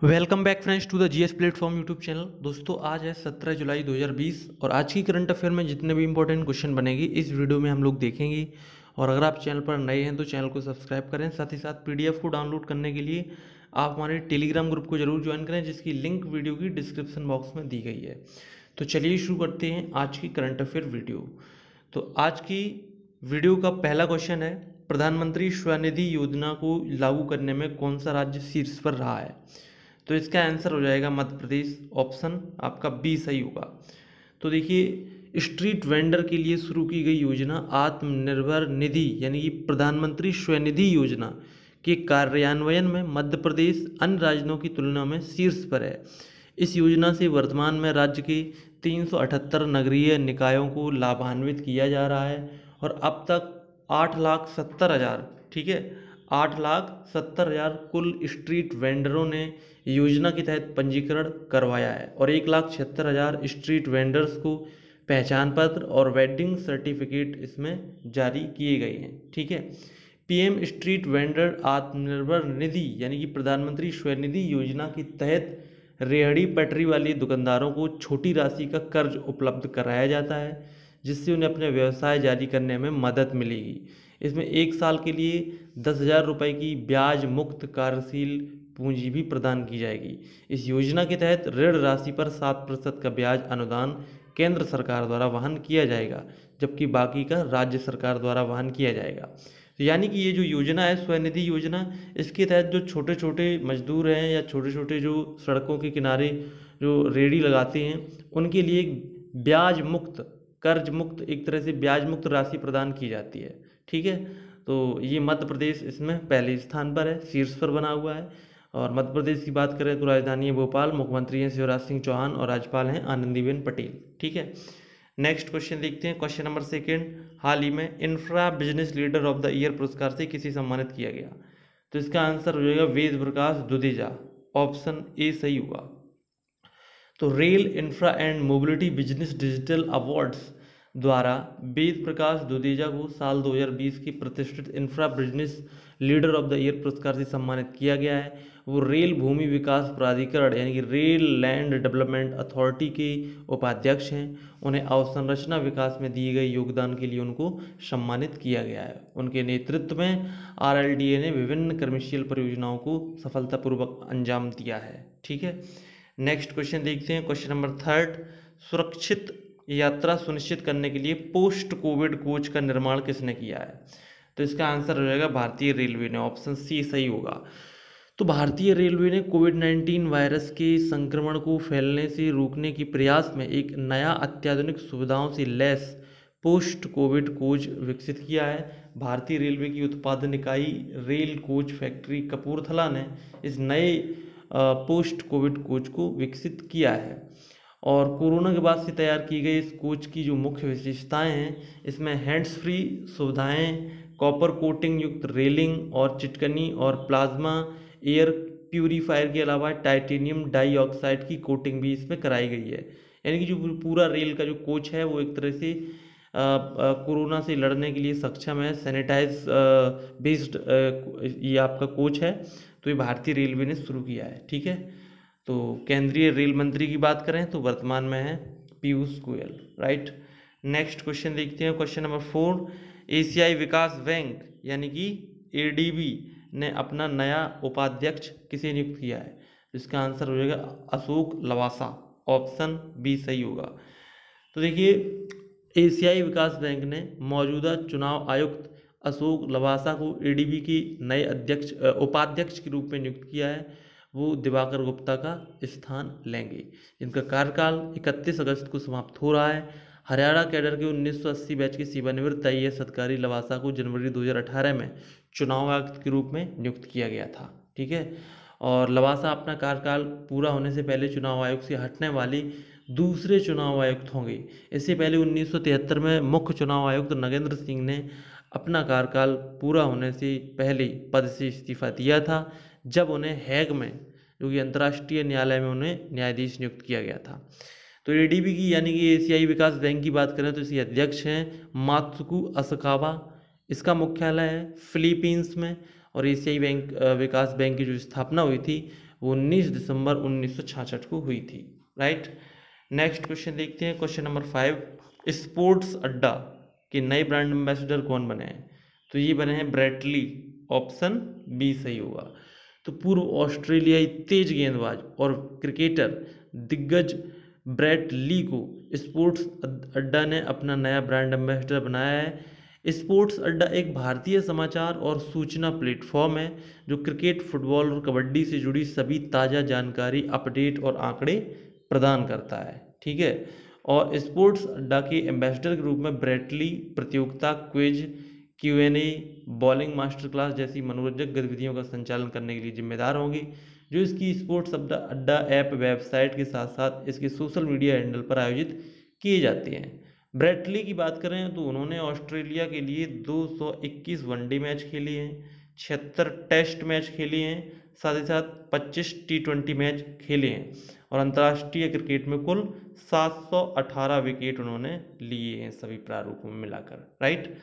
Welcome back friends to the GS platform YouTube channel. दोस्तों आज है 17 जुलाई 2020 और आज की करंट अफेयर में जितने भी इंपॉर्टेंट क्वेश्चन बनेंगे इस वीडियो में हम लोग देखेंगे। और अगर आप चैनल पर नए हैं तो चैनल को सब्सक्राइब करें, साथ ही साथ पीडीएफ को डाउनलोड करने के लिए आप हमारे टेलीग्राम ग्रुप को जरूर ज्वाइन करें, जिसकी लिंक वीडियो की डिस्क्रिप्शन बॉक्स में दी गई है। तो चलिए शुरू करते हैं आज की करंट अफेयर वीडियो। तो आज की वीडियो का पहला क्वेश्चन है, प्रधानमंत्री स्वनिधि योजना को लागू करने में कौन सा राज्य शीर्ष पर रहा है? तो इसका आंसर हो जाएगा मध्य प्रदेश। ऑप्शन आपका बी सही होगा। तो देखिए, स्ट्रीट वेंडर के लिए शुरू की गई योजना आत्मनिर्भर निधि यानी कि प्रधानमंत्री स्वनिधि योजना के कार्यान्वयन में मध्य प्रदेश अन्य राज्यों की तुलना में शीर्ष पर है। इस योजना से वर्तमान में राज्य के 378 नगरीय निकायों को लाभान्वित किया जा रहा है और अब तक 8,70,000, ठीक है, 8,70,000 कुल स्ट्रीट वेंडरों ने योजना के तहत पंजीकरण करवाया है और 1,76,000 स्ट्रीट वेंडर्स को पहचान पत्र और वेडिंग सर्टिफिकेट इसमें जारी किए गए हैं। ठीक है, PM street vendor Atmanirbhar Nidhi यानी कि प्रधानमंत्री स्वनिधि योजना के तहत रेहड़ी पटरी वाले दुकानदारों को छोटी राशि का कर्ज उपलब्ध कराया जाता है, जिससे उन्हें अपने व्यवसाय जारी करने में मदद मिलेगी। इसमें 1 साल के लिए 10,000 रुपये की ब्याज मुक्त कार्यशील पूंजी भी प्रदान की जाएगी। इस योजना के तहत ऋण राशि पर 7% का ब्याज अनुदान केंद्र सरकार द्वारा वहन किया जाएगा, जबकि बाकी का राज्य सरकार द्वारा वहन किया जाएगा। तो यानी कि ये जो योजना है स्वनिधि योजना, इसके तहत जो छोटे छोटे मजदूर हैं या छोटे छोटे जो सड़कों के किनारे जो रेहड़ी लगाते हैं, उनके लिए एक ब्याज मुक्त, कर्ज मुक्त, एक तरह से ब्याज मुक्त राशि प्रदान की जाती है। ठीक है, तो ये मध्य प्रदेश इसमें पहले स्थान पर है, शीर्ष पर बना हुआ है। और मध्य प्रदेश की बात करें तो राजधानी है भोपाल, मुख्यमंत्री हैं शिवराज सिंह चौहान और राज्यपाल हैं आनंदीबेन पटेल। ठीक है, नेक्स्ट क्वेश्चन देखते हैं। क्वेश्चन नंबर सेकंड, हाल ही में infra business leader of the year पुरस्कार से किसे सम्मानित किया गया? तो इसका आंसर हो जाएगा वेद प्रकाश दुदेजा। ऑप्शन ए सही होगा। तो rail infra and mobility business digital awards द्वारा वेद प्रकाश दुदेजा को साल 2020 की प्रतिष्ठित infra business leader of the year पुरस्कार से सम्मानित किया गया है। वो रेल भूमि विकास प्राधिकरण यानी कि रेल लैंड डेवलपमेंट अथॉरिटी के उपाध्यक्ष हैं। उन्हें अवसंरचना विकास में दिए गए योगदान के लिए उनको सम्मानित किया गया है। उनके नेतृत्व में आरएलडीए ने विभिन्न कमर्शियल परियोजनाओं को सफलतापूर्वक अंजाम दिया है। ठीक है, नेक्स्ट क्वेश्चन देखते हैं। क्वेश्चन नंबर थर्ड, सुरक्षित यात्रा सुनिश्चित करने के लिए पोस्ट कोविड कोच का निर्माण किसने किया है? तो इसका आंसर हो जाएगा भारतीय रेलवे ने। ऑप्शन सी सही होगा। तो भारतीय रेलवे ने कोविड-19 वायरस के संक्रमण को फैलने से रोकने के प्रयास में एक नया अत्याधुनिक सुविधाओं से लैस पोस्ट कोविड कोच विकसित किया है। भारतीय रेलवे की उत्पादन इकाई रेल कोच फैक्ट्री कपूरथला ने इस नए पोस्ट कोविड कोच को विकसित किया है और कोरोना के बाद से तैयार की गई इस कोच की जो मुख्य विशेषताएं हैं, इसमें हैंड्स फ्री सुविधाएं, कॉपर कोटिंग युक्त रेलिंग और चिटकनी और प्लाज्मा एयर प्यूरीफायर के अलावा टाइटेनियम डाइऑक्साइड की कोटिंग भी इसमें कराई गई है। यानी कि जो पूरा रेल का जो कोच है वो एक तरह से कोरोना से लड़ने के लिए सक्षम है। सैनिटाइज बेस्ड ये आपका कोच है, तो ये भारतीय रेलवे ने शुरू किया है। ठीक है, तो केंद्रीय रेल मंत्री की बात करें तो वर्तमान में है Piyush Goyal. Right, next question देखते हैं। क्वेश्चन नंबर 4, एशियाई विकास बैंक यानी कि एडीबी ने अपना नया उपाध्यक्ष किसे नियुक्त किया है? इसका आंसर हो जाएगा अशोक लवासा। ऑप्शन बी सही होगा। तो देखिए, एशियाई विकास बैंक ने मौजूदा चुनाव आयुक्त अशोक लवासा को एडीबी के नए उपाध्यक्ष के रूप में नियुक्त किया है। वो दिवाकर गुप्ता का स्थान लेंगे। इनका कार्यकाल 31 अगस्त को समाप्त हो रहा है। हरियाणा कैडर के 1980 बैच के सेवानिवृत्त आईएएस अधिकारी लवासा को जनवरी 2018 में चुनाव आयुक्त के रूप में नियुक्त किया गया था। ठीक है, और लवासा अपना कार्यकाल पूरा होने से पहले चुनाव आयोग से हटने वाले दूसरे चुनाव आयुक्त होंगे। इससे पहले 1973 में मुख्य चुनाव आयुक्त नगेंद्र सिंह ने अपना कार्यकाल पूरा होने से पहले पद से इस्तीफा दिया था, जब उन्हें हैग में, जो कि अंतर्राष्ट्रीय न्यायालय में, उन्हें न्यायाधीश नियुक्त किया गया था। तो एडीबी की यानी कि एशियाई विकास बैंक की बात करें तो इसके अध्यक्ष हैं मात्सुको असकावा। इसका मुख्यालय है फिलीपींस में और एशियाई विकास बैंक की जो स्थापना हुई थी वो 19 दिसंबर 1966 को हुई थी, राइट। नेक्स्ट क्वेश्चन देखते हैं, क्वेश्चन नंबर 5, स्पोर्ट्स अड्डा के नए ब्रांड एम्बेसडर कौन बने हैं? तो ये बने हैं ब्रेटली, ऑप्शन बी सही होगा। तो पूर्व ऑस्ट्रेलियाई तेज गेंदबाज और क्रिकेटर दिग्गज ब्रेट ली को स्पोर्ट्स अड्डा ने अपना नया ब्रांड एम्बेसडर बनाया है। स्पोर्ट्स अड्डा एक भारतीय समाचार और सूचना प्लेटफॉर्म है जो क्रिकेट, फुटबॉल और कबड्डी से जुड़ी सभी ताज़ा जानकारी, अपडेट और आंकड़े प्रदान करता है, ठीक है। और स्पोर्ट्स अड्डा के एम्बेसडर के रूप में ब्रेटली प्रतियोगिता, quiz, Q&A, bowling master class जैसी मनोरंजक गतिविधियों का संचालन करने के लिए जिम्मेदार होंगे, जो इसकी स्पोर्ट्स अड्डा ऐप, वेबसाइट के साथ साथ इसके सोशल मीडिया हैंडल पर आयोजित किए जाते हैं। ब्रेटली की बात करें तो उन्होंने ऑस्ट्रेलिया के लिए 221 वनडे मैच खेले हैं, 76 टेस्ट मैच खेले हैं, साथ ही साथ 25 T20 मैच खेले हैं और अंतर्राष्ट्रीय क्रिकेट में कुल 718 विकेट उन्होंने लिए हैं सभी प्रारूपों में मिलाकर, राइट।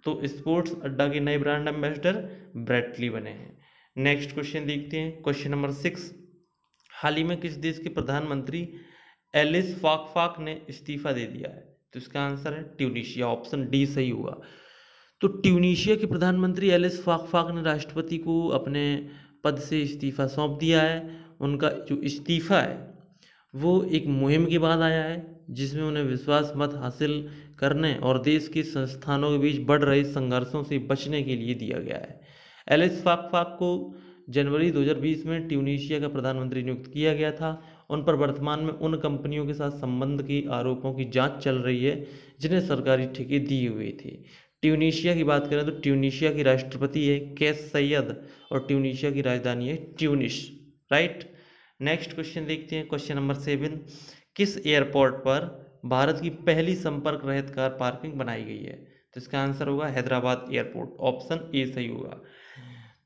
तो स्पोर्ट्स अड्डा के नए ब्रांड एम्बेसडर ब्रेटली बने हैं। नेक्स्ट क्वेश्चन देखते हैं, क्वेश्चन नंबर 6, हाल ही में किस देश के प्रधानमंत्री एलिस फाकफाक ने इस्तीफा दे दिया है? तो इसका आंसर है ट्यूनीशिया, ऑप्शन डी सही हुआ। तो ट्यूनीशिया के प्रधानमंत्री एलिस फाकफाक ने राष्ट्रपति को अपने पद से इस्तीफा सौंप दिया है। उनका जो इस्तीफा है वो एक मुहिम के बाद आया है जिसमें उन्हें विश्वास मत हासिल करने और देश के संस्थानों के बीच बढ़ रहे संघर्षों से बचने के लिए दिया गया है। एलिस फाकफाक को जनवरी 2020 में ट्यूनीशिया का प्रधानमंत्री नियुक्त किया गया था। उन पर वर्तमान में उन कंपनियों के साथ संबंध के आरोपों की जांच चल रही है जिन्हें सरकारी ठेके दिए हुए थे। ट्यूनीशिया की बात करें तो ट्यूनीशिया की राष्ट्रपति है कैस सैयद और ट्यूनीशिया की राजधानी है ट्यूनिस, राइट। नेक्स्ट क्वेश्चन देखते हैं, क्वेश्चन नंबर 7, किस एयरपोर्ट पर भारत की पहली संपर्क रहित कार पार्किंग बनाई गई है? तो इसका आंसर होगा हैदराबाद एयरपोर्ट, ऑप्शन ए सही होगा।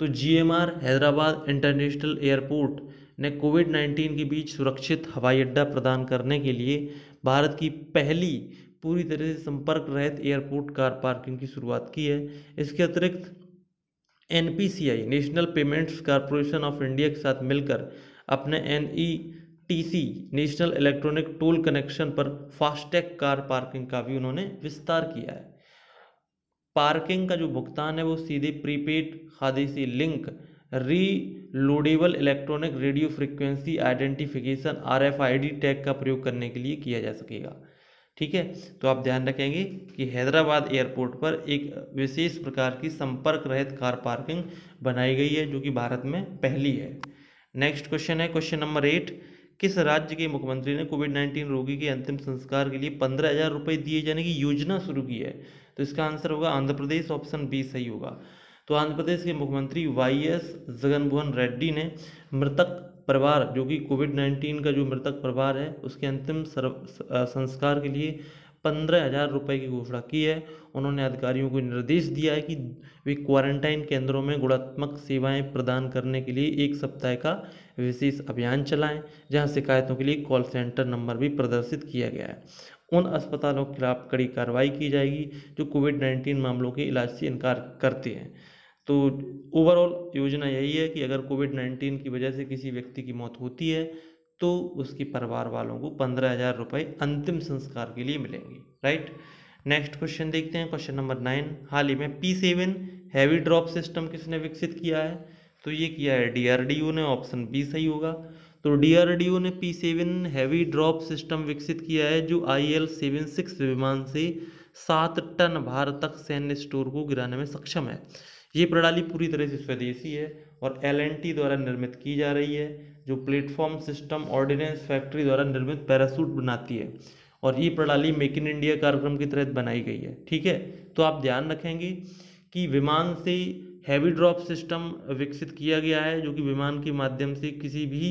तो GMR हैदराबाद इंटरनेशनल एयरपोर्ट ने कोविड-19 के बीच सुरक्षित हवाई अड्डा प्रदान करने के लिए भारत की पहली पूरी तरह से संपर्क रहित एयरपोर्ट कार पार्किंग की शुरुआत की है। इसके अतिरिक्त NPCI national payments corporation of India के साथ मिलकर अपने NETC national electronic toll connection पर फास्टैग कार पार्किंग का भी उन्होंने विस्तार किया है। पार्किंग का जो भुगतान है वो सीधे प्रीपेड खाते से link reloadable electronic radio frequency identification RFID tag का प्रयोग करने के लिए किया जा सकेगा, ठीक है। तो आप ध्यान रखेंगे कि हैदराबाद एयरपोर्ट पर एक विशेष प्रकार की संपर्क रहित कार पार्किंग बनाई गई है जो कि भारत में पहली है। नेक्स्ट क्वेश्चन है, क्वेश्चन नंबर 8, किस राज्य के मुख्यमंत्री ने कोविड-19 रोगी के अंतिम संस्कार के लिए 15,000 रुपये दिए जाने की योजना शुरू की है? तो इसका आंसर होगा आंध्र प्रदेश, ऑप्शन बी सही होगा। तो आंध्र प्रदेश के मुख्यमंत्री YS जगनमोहन रेड्डी ने मृतक परिवार जो कि कोविड-19 का जो मृतक परिवार है उसके अंतिम संस्कार के लिए 15,000 रुपये की घोषणा की है। उन्होंने अधिकारियों को निर्देश दिया है कि वे क्वारंटाइन केंद्रों में गुणात्मक सेवाएं प्रदान करने के लिए 1 सप्ताह का विशेष अभियान चलाएं, जहां शिकायतों के लिए कॉल सेंटर नंबर भी प्रदर्शित किया गया है। उन अस्पतालों के खिलाफ कड़ी कार्रवाई की जाएगी जो कोविड-19 मामलों के इलाज से इनकार करते हैं। तो ओवरऑल योजना यही है कि अगर कोविड-19 की वजह से किसी व्यक्ति की मौत होती है तो उसके परिवार वालों को 15,000 रुपये अंतिम संस्कार के लिए मिलेंगे, राइट। नेक्स्ट क्वेश्चन देखते हैं, क्वेश्चन नंबर 9, हाल ही में P7 हैवी ड्रॉप सिस्टम किसने विकसित किया है? तो ये किया है DRDO ने, ऑप्शन बी सही होगा। तो DRDO ने P7 हैवी ड्रॉप सिस्टम विकसित किया है जो IL-76 विमान से 7 टन भार तक सैन्य स्टोर को गिराने में सक्षम है। ये प्रणाली पूरी तरह से स्वदेशी है और L&T द्वारा निर्मित की जा रही है जो प्लेटफॉर्म सिस्टम ऑर्डिनेंस फैक्ट्री द्वारा निर्मित पैरासूट बनाती है और ये प्रणाली मेक इन इंडिया कार्यक्रम के तहत बनाई गई है, ठीक है। तो आप ध्यान रखेंगे कि विमान से हैवी ड्रॉप सिस्टम विकसित किया गया है जो कि विमान के माध्यम से किसी भी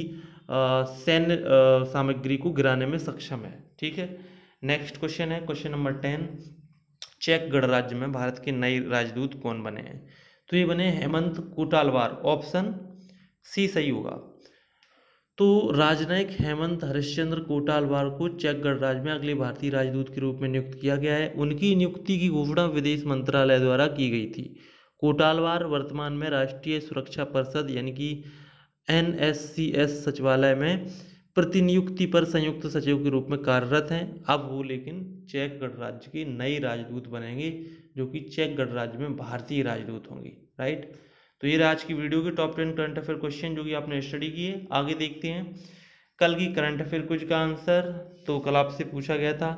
सैन्य सामग्री को गिराने में सक्षम है, ठीक है। नेक्स्ट क्वेश्चन है, क्वेश्चन नंबर 10, चेक गणराज्य में भारत के नए राजदूत कौन बने हैं? तो ये बने हेमंत कोटालवार, ऑप्शन सी सही होगा। तो राजनयिक हेमंत हरिश्चंद्र कोटालवार को चेक गणराज्य में अगले भारतीय राजदूत के रूप में नियुक्त किया गया है। उनकी नियुक्ति की घोषणा विदेश मंत्रालय द्वारा की गई थी। कोटालवार वर्तमान में राष्ट्रीय सुरक्षा परिषद यानी कि NSCS सचिवालय में प्रतिनियुक्ति पर संयुक्त सचिव के रूप में कार्यरत हैं। अब वो लेकिन चेक गणराज्य की नई राजदूत बनेंगी, जो कि चेक गणराज्य में भारतीय राजदूत होंगी। राइट, तो ये आज की वीडियो के टॉप 10 करंट अफेयर क्वेश्चन जो कि आपने स्टडी किए। आगे देखते हैं कल की करंट अफेयर क्विज का आंसर। तो कल आपसे पूछा गया था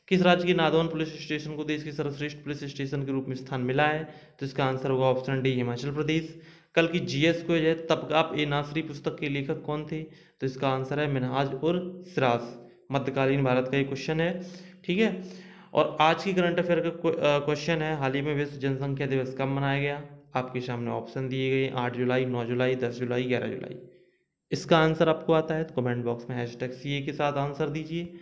किस राज्य के नादौन पुलिस स्टेशन को देश के सर्वश्रेष्ठ पुलिस स्टेशन के रूप में स्थान मिला है, तो इसका आंसर होगा ऑप्शन डी, हिमाचल प्रदेश। कल की जीएस क्विज है तबकाप ए नासरी पुस्तक के लेखक कौन थे, तो इसका आंसर है मिनहाज उर सिराज। मध्यकालीन भारत का ये क्वेश्चन है, ठीक है। और आज की करंट अफेयर का क्वेश्चन है हाल ही में विश्व जनसंख्या दिवस कब मनाया गया। आपके सामने ऑप्शन दिए गए 8 जुलाई, 9 जुलाई, 10 जुलाई, 11 जुलाई। इसका आंसर आपको आता है तो कमेंट बॉक्स में #CA के साथ आंसर दीजिए।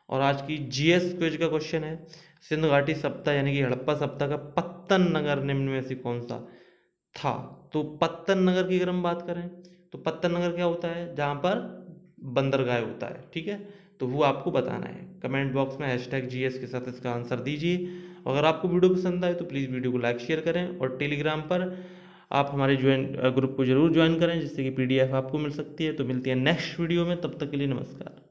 और आज की जीएस क्विज का क्वेश्चन है सिंधु घाटी सप्ताह यानी कि हड़प्पा सप्ताह का पत्तन नगर निम्न में से कौन सा था। तो पत्तन नगर की अगर हम बात करें तो पत्तन नगर क्या होता है, जहाँ पर बंदरगाह होता है, ठीक है। तो वो आपको बताना है। कमेंट बॉक्स में #GS के साथ इसका आंसर दीजिए। अगर आपको वीडियो पसंद आए तो प्लीज़ वीडियो को लाइक शेयर करें, और टेलीग्राम पर आप हमारे ग्रुप को जरूर ज्वाइन करें, जिससे कि PDF आपको मिल सकती है। तो मिलती है नेक्स्ट वीडियो में, तब तक के लिए नमस्कार।